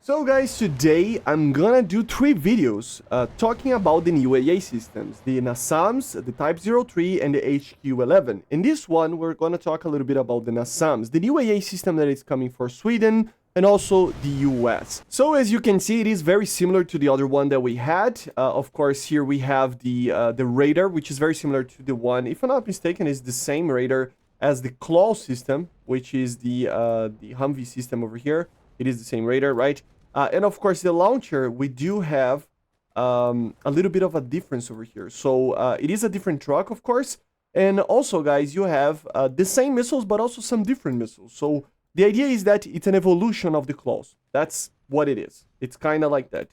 So guys, today I'm gonna do 3 videos talking about the new AA systems, the NASAMS, the Type 03 and the HQ11. In this one, we're gonna talk a little bit about the NASAMS, the new AA system that is coming for Sweden and also the US. So as you can see, it is very similar to the other one that we had. Of course, here we have the radar, which is very similar to the one, if I'm not mistaken, is the same radar as the claw system, which is the Humvee system over here. It is the same radar, right? And of course, the launcher, we do have a little bit of a difference over here. So it is a different truck, of course. And also, guys, you have the same missiles, but also some different missiles. So the idea is that it's an evolution of the claws. That's what it is. It's kind of like that.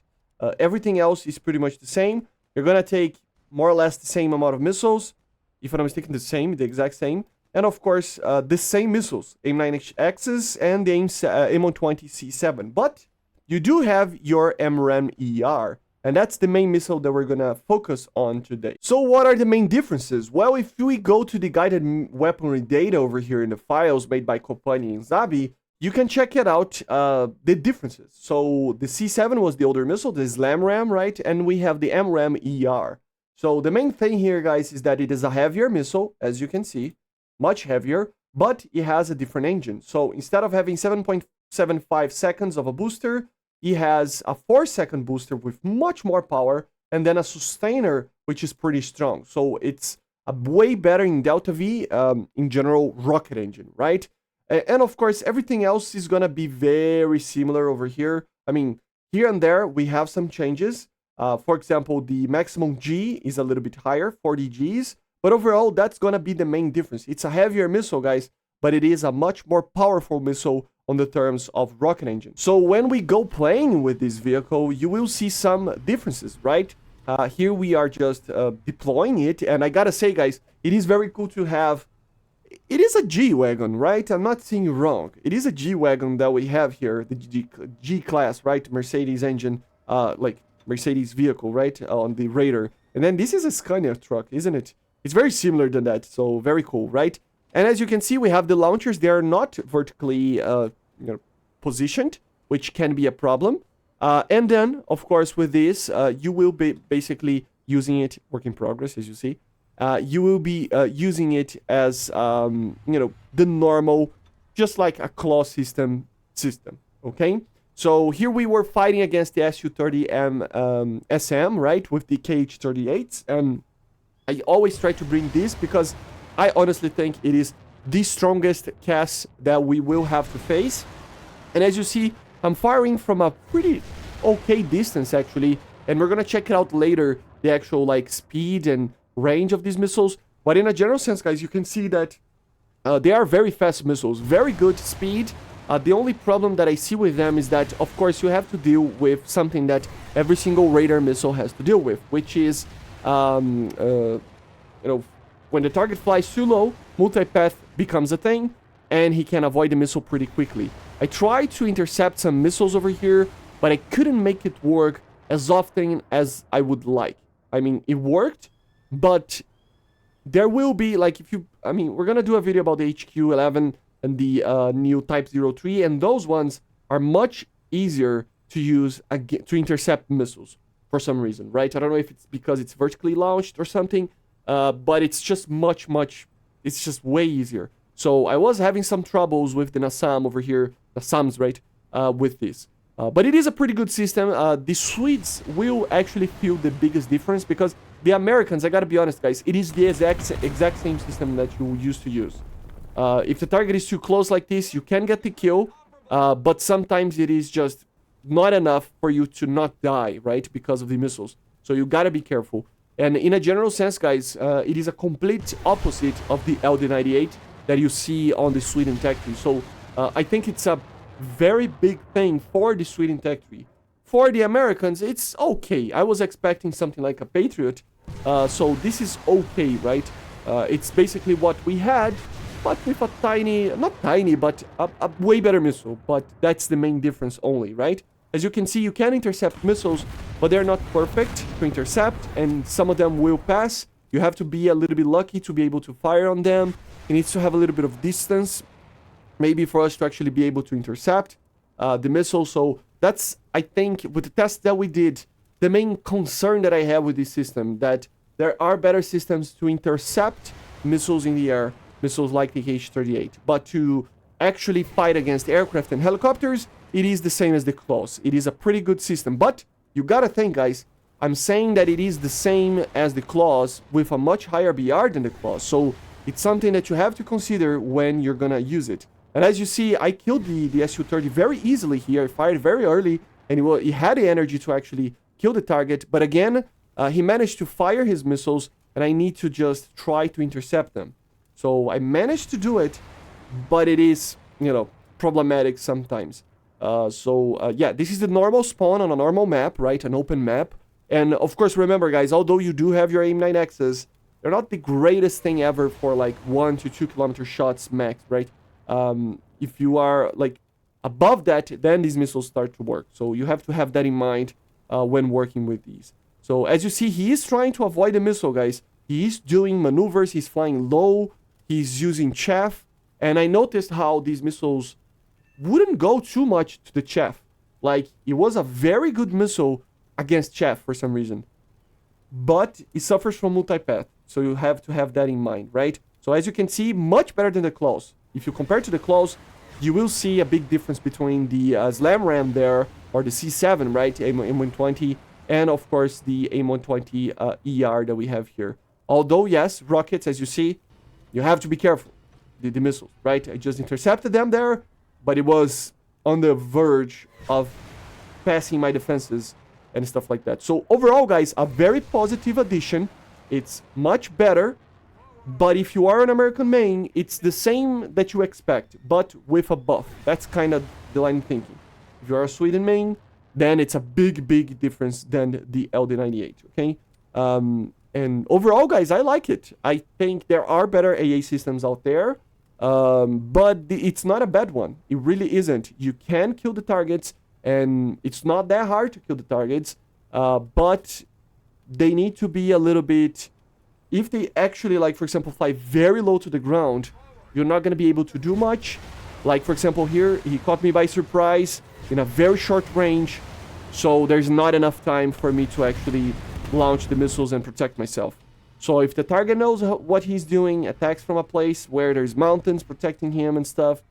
Everything else is pretty much the same. You're going to take more or less the same amount of missiles. If I'm not mistaken, the exact same. And of course, the same missiles, AIM-9X's and the AIM-120C7. But you do have your MRAM-ER, and that's the main missile that we're gonna focus on today. So what are the main differences? Well, if we go to the guided weaponry data over here in the files made by Kopani and Zabi, you can check it out, the differences. So the C7 was the older missile, the SlamRam, right? And we have the MRAM-ER. So the main thing here, guys, is that it is a heavier missile, as you can see, much heavier, but it has a different engine. So instead of having 7.75 seconds of a booster, it has a 4-second booster with much more power, and then a sustainer, which is pretty strong. So it's a way better in Delta V, in general, rocket engine, right? And of course, everything else is gonna be very similar over here. I mean, here and there, we have some changes. For example, the maximum G is a little bit higher, 40 Gs. But overall, that's gonna be the main difference. It's a heavier missile, guys, but it is a much more powerful missile on the terms of rocket engine. So when we go playing with this vehicle, you will see some differences, right? Here we are just deploying it, and I gotta say, guys, it is very cool to have... It is a G-Wagon, right? I'm not saying you wrong. It is a G-Wagon that we have here, the G-Class, right? Mercedes engine, like Mercedes vehicle, right? On the radar. And then this is a Scania truck, isn't it? It's very similar to that, so very cool, right? And as you can see, we have the launchers. They are not vertically positioned, which can be a problem. And then, of course, with this, you will be basically using it, work in progress, as you see. You will be using it as, the normal, just like a claw system, okay? So here we were fighting against the Su-30SM, right, with the KH-38's, and I always try to bring this because I honestly think it is the strongest cast that we will have to face. And as you see, I'm firing from a pretty okay distance, actually. And we're going to check it out later, the actual, speed and range of these missiles. But in a general sense, guys, you can see that they are very fast missiles, very good speed. The only problem that I see with them is that, of course, you have to deal with something that every single radar missile has to deal with, which is... when the target flies too low, multipath becomes a thing, and he can avoid the missile pretty quickly. I tried to intercept some missiles over here, but I couldn't make it work as often as I would like. I mean, it worked, but there will be, we're gonna do a video about the HQ11 and the new Type 03, and those ones are much easier to use to intercept missiles. For some reason, right? I don't know if it's because it's vertically launched or something, but it's just it's just way easier. So I was having some troubles with the NASAM over here, NASAMS, right, with this. But it is a pretty good system. The Swedes will actually feel the biggest difference because the Americans, I gotta be honest, guys, it is the exact same system that you used to use. If the target is too close like this, you can get the kill, but sometimes it is just not enough for you to not die, right? Because of the missiles. So you gotta be careful. And in a general sense, guys, it is a complete opposite of the LD98 that you see on the Sweden Tech Tree. So I think it's a very big thing for the Sweden Tech Tree. For the Americans, it's okay. I was expecting something like a Patriot. So this is okay, right? It's basically what we had, but with a tiny, not tiny, but a way better missile. But that's the main difference only, right? As you can see, you can intercept missiles, but they're not perfect to intercept, and some of them will pass. You have to be a little bit lucky to be able to fire on them. It needs to have a little bit of distance, maybe for us to actually be able to intercept the missile. So that's, I think, with the tests that we did, the main concern that I have with this system, that there are better systems to intercept missiles in the air, missiles like the KH-38, but to actually fight against aircraft and helicopters, it is the same as the Claws. It is a pretty good system, but you gotta think, guys, I'm saying that it is the same as the Claws with a much higher BR than the Claws, so it's something that you have to consider when you're gonna use it. And as you see, I killed the Su-30 very easily here. I fired very early, and he had the energy to actually kill the target, but again, he managed to fire his missiles, and I need to just try to intercept them. So I managed to do it, but it is, you know, problematic sometimes. Yeah, this is the normal spawn on a normal map, right? An open map. And of course, remember, guys, although you do have your AIM-9Xs, they're not the greatest thing ever for like 1 to 2 kilometer shots max, right? If you are like above that, then these missiles start to work. So you have to have that in mind when working with these. So as you see, he is trying to avoid the missile, guys. He is doing maneuvers. He's flying low. He's using chaff. And I noticed how these missiles wouldn't go too much to the chaff. Like, it was a very good missile against chaff for some reason. But it suffers from multipath. So you have to have that in mind, right? So as you can see, much better than the Claws. If you compare to the Claws, you will see a big difference between the Slam Ram there, or the C7, right? AIM-120, and of course the AIM-120 ER that we have here. Although, yes, rockets, as you see, you have to be careful. The missiles, right? I just intercepted them there, but it was on the verge of passing my defenses and stuff like that. So overall, guys, a very positive addition. It's much better, but if you are an American main, it's the same that you expect, but with a buff. That's kind of the line of thinking. If you are a Sweden main, then it's a big, big difference than the LD98, okay? And overall, guys, I like it. I think there are better AA systems out there, but it's not a bad one. It really isn't. You can kill the targets, and it's not that hard to kill the targets, but they need to be a little bit... If they actually, like, for example, fly very low to the ground, you're not going to be able to do much. Like, for example, here, he caught me by surprise in a very short range, so there's not enough time for me to actually launch the missiles and protect myself. So if the target knows what he's doing, attacks from a place where there's mountains protecting him and stuff,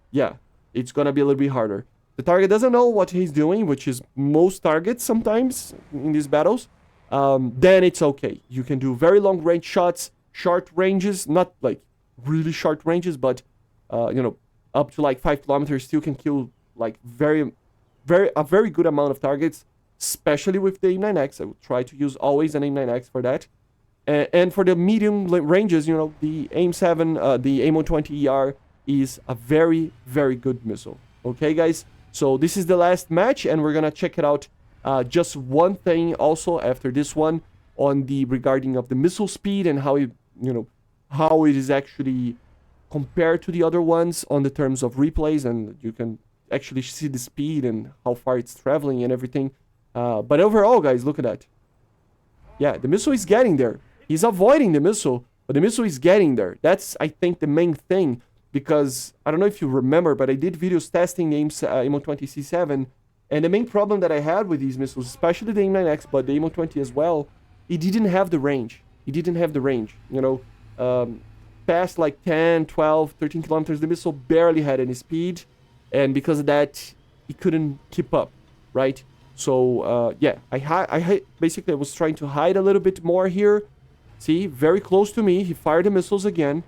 yeah, it's gonna be a little bit harder. The target doesn't know what he's doing, which is most targets sometimes in these battles, then it's okay. You can do very long range shots, short ranges, not like really short ranges, but you know, up to like 5 kilometers still can kill like a very good amount of targets, especially with the AIM-9X. I would try to use always an AIM-9X for that. And for the medium ranges, you know, the AIM-7, the AIM-120 ER is a very, very good missile. Okay, guys? So this is the last match, and we're gonna check it out. Just one thing also after this one on the regarding of the missile speed and how it, you know, how it is actually compared to the other ones on the terms of replays, and you can actually see the speed and how far it's traveling and everything. But overall, guys, look at that. Yeah, the missile is getting there. He's avoiding the missile, but the missile is getting there. That's, I think, the main thing, because I don't know if you remember, but I did videos testing the AIM-120 C7, and the main problem that I had with these missiles, especially the AIM-9X, but the AIM-120 as well, it didn't have the range. It didn't have the range, you know. Past like 10, 12, 13 kilometers, the missile barely had any speed, and because of that, it couldn't keep up, right? So, yeah, basically I was trying to hide a little bit more here. See, very close to me, he fired the missiles again,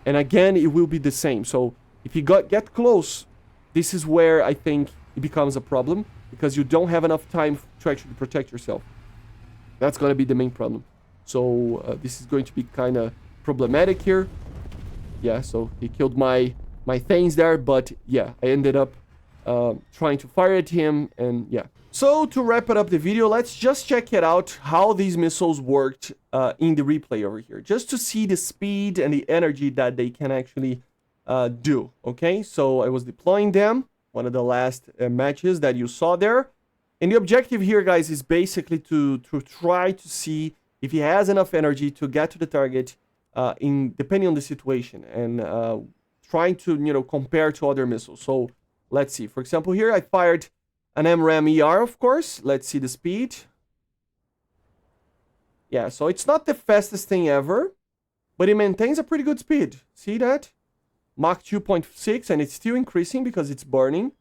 and again, it will be the same. So, if you get close, this is where I think it becomes a problem, because you don't have enough time to actually protect yourself. That's going to be the main problem. So, this is going to be kind of problematic here. Yeah, so he killed my things there, but yeah, I ended up trying to fire at him, and yeah. So to wrap it up the video, let's just check it out how these missiles worked in the replay over here, just to see the speed and the energy that they can actually do. Okay, so I was deploying them, one of the last matches that you saw there, and the objective here, guys, is basically to try to see if he has enough energy to get to the target depending on the situation, and trying to, you know, compare to other missiles. So Let's see. For example, here I fired an MRAM ER, of course. Let's see the speed. Yeah, so it's not the fastest thing ever, but it maintains a pretty good speed. See that? Mach 2.6, and it's still increasing because it's burning.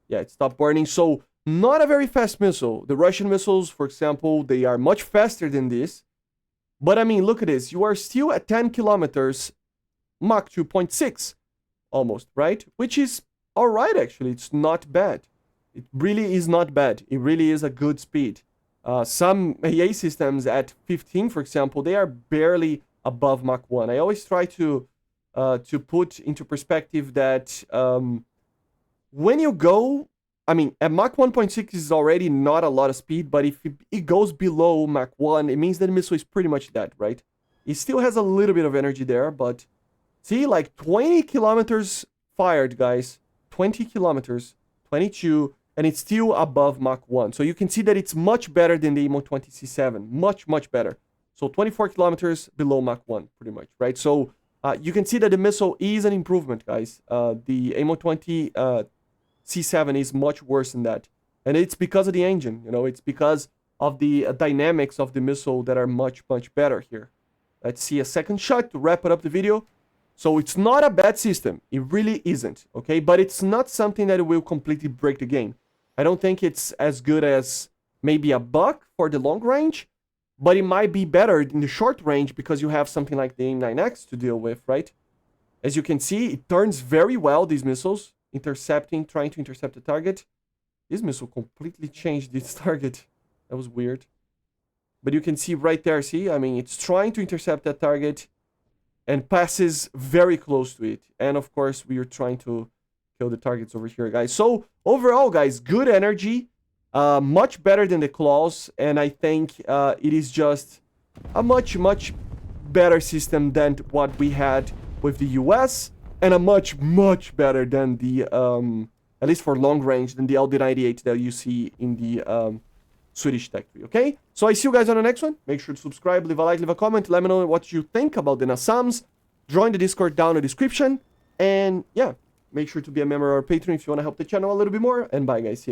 Yeah, it stopped burning. So not a very fast missile. The Russian missiles, for example, they are much faster than this. But I mean, look at this. You are still at 10 kilometers, Mach 2.6 almost, right? Which is all right, actually. It's not bad. It really is not bad. It really is a good speed. Some AA systems at 15, for example, they are barely above Mach 1. I always try to put into perspective that when you go, I mean, at Mach 1.6 is already not a lot of speed, but if it goes below Mach 1, it means that the missile is pretty much dead, right? It still has a little bit of energy there, but see, like 20 kilometers fired, guys. 20 kilometers, 22, and it's still above Mach 1. So you can see that it's much better than the AIM-120C7. Much, much better. So 24 kilometers below Mach 1, pretty much, right? So you can see that the missile is an improvement, guys. The AIM-120C7 is much worse than that. And it's because of the engine, you know, it's because of the dynamics of the missile that are much, much better here. Let's see a second shot to wrap it up the video. So it's not a bad system. It really isn't, okay? But it's not something that will completely break the game. I don't think it's as good as maybe a buck for the long range, but it might be better in the short range because you have something like the AIM-9X to deal with, right? As you can see, it turns very well, these missiles, trying to intercept the target. This missile completely changed its target. That was weird. But you can see right there, see? I mean, it's trying to intercept that target and passes very close to it. And of course, we are trying to kill the targets over here, guys. So overall, guys, good energy. Much better than the claws, and I think it is just a much, much better system than what we had with the US, and a much, much better than the, at least for long range, than the LD98 that you see in the Swedish Tech 3, okay? So I see you guys on the next one. Make sure to subscribe, leave a like, leave a comment, let me know what you think about the NASAMS. Join the Discord down in the description, and yeah, make sure to be a member of our Patreon if you want to help the channel a little bit more, and bye guys, see ya.